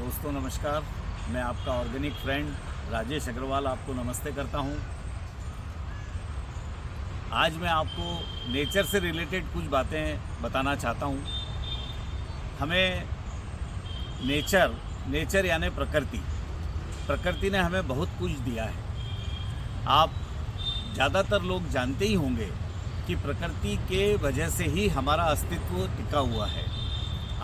दोस्तों नमस्कार। मैं आपका ऑर्गेनिक फ्रेंड राजेश अग्रवाल आपको नमस्ते करता हूं। आज मैं आपको नेचर से रिलेटेड कुछ बातें बताना चाहता हूं। हमें नेचर यानी प्रकृति ने हमें बहुत कुछ दिया है। आप ज़्यादातर लोग जानते ही होंगे कि प्रकृति के वजह से ही हमारा अस्तित्व टिका हुआ है।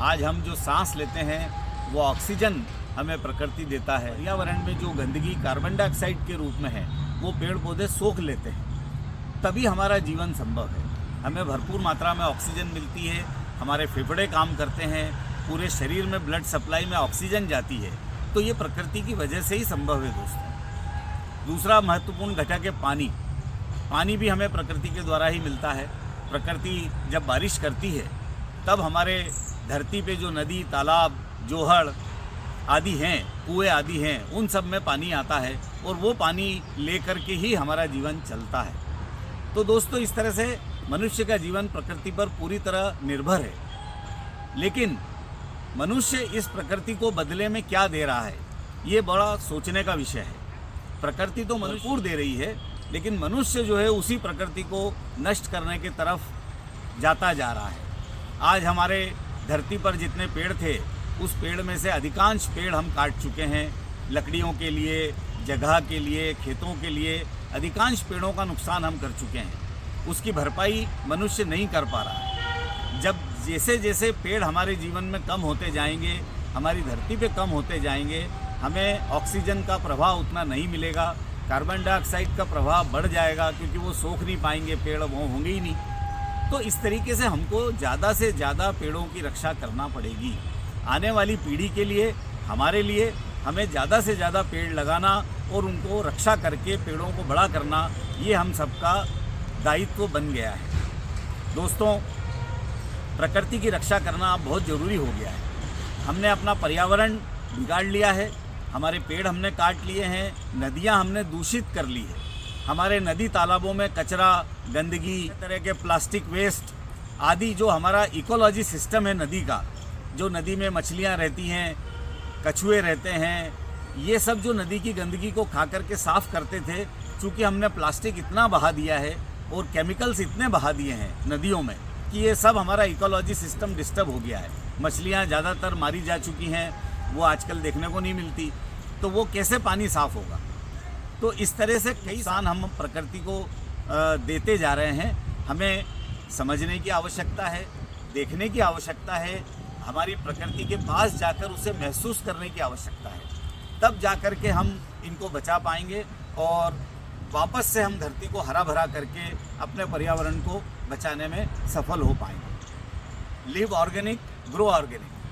आज हम जो सांस लेते हैं वो ऑक्सीजन हमें प्रकृति देता है। पर्यावरण में जो गंदगी कार्बन डाइऑक्साइड के रूप में है वो पेड़ पौधे सोख लेते हैं, तभी हमारा जीवन संभव है। हमें भरपूर मात्रा में ऑक्सीजन मिलती है, हमारे फेफड़े काम करते हैं, पूरे शरीर में ब्लड सप्लाई में ऑक्सीजन जाती है। तो ये प्रकृति की वजह से ही संभव है दोस्तों। दूसरा महत्वपूर्ण घटक है पानी भी हमें प्रकृति के द्वारा ही मिलता है। प्रकृति जब बारिश करती है तब हमारे धरती पे जो नदी, तालाब, जोहड़ आदि हैं, कुएँ आदि हैं, उन सब में पानी आता है और वो पानी लेकर के ही हमारा जीवन चलता है। तो दोस्तों, इस तरह से मनुष्य का जीवन प्रकृति पर पूरी तरह निर्भर है। लेकिन मनुष्य इस प्रकृति को बदले में क्या दे रहा है, ये बड़ा सोचने का विषय है। प्रकृति तो मनुष्य को दे रही है, लेकिन मनुष्य जो है उसी प्रकृति को नष्ट करने की तरफ जाता जा रहा है। आज हमारे धरती पर जितने पेड़ थे उस पेड़ में से अधिकांश पेड़ हम काट चुके हैं। लकड़ियों के लिए, जगह के लिए, खेतों के लिए अधिकांश पेड़ों का नुकसान हम कर चुके हैं। उसकी भरपाई मनुष्य नहीं कर पा रहा है। जब जैसे जैसे पेड़ हमारे जीवन में कम होते जाएंगे, हमारी धरती पे कम होते जाएंगे, हमें ऑक्सीजन का प्रभाव उतना नहीं मिलेगा, कार्बन डाइऑक्साइड का प्रभाव बढ़ जाएगा, क्योंकि वो सोख नहीं पाएंगे, पेड़ वो होंगे ही नहीं। तो इस तरीके से हमको ज़्यादा से ज़्यादा पेड़ों की रक्षा करना पड़ेगी। आने वाली पीढ़ी के लिए, हमारे लिए हमें ज़्यादा से ज़्यादा पेड़ लगाना और उनको रक्षा करके पेड़ों को बड़ा करना, ये हम सबका दायित्व बन गया है। दोस्तों, प्रकृति की रक्षा करना अब बहुत ज़रूरी हो गया है। हमने अपना पर्यावरण बिगाड़ लिया है, हमारे पेड़ हमने काट लिए हैं, नदियाँ हमने दूषित कर ली है। हमारे नदी तालाबों में कचरा, गंदगी, तरह के प्लास्टिक वेस्ट आदि, जो हमारा इकोलॉजी सिस्टम है नदी का, जो नदी में मछलियाँ रहती हैं, कछुए रहते हैं, ये सब जो नदी की गंदगी को खा करके साफ़ करते थे, चूँकि हमने प्लास्टिक इतना बहा दिया है और केमिकल्स इतने बहा दिए हैं नदियों में कि ये सब हमारा इकोलॉजी सिस्टम डिस्टर्ब हो गया है। मछलियाँ ज़्यादातर मारी जा चुकी हैं, वो आजकल देखने को नहीं मिलती, तो वो कैसे पानी साफ़ होगा। तो इस तरह से कई नुकसान हम प्रकृति को देते जा रहे हैं। हमें समझने की आवश्यकता है, देखने की आवश्यकता है, हमारी प्रकृति के पास जाकर उसे महसूस करने की आवश्यकता है। तब जाकर के हम इनको बचा पाएंगे और वापस से हम धरती को हरा भरा करके अपने पर्यावरण को बचाने में सफल हो पाएंगे। Live organic, grow organic.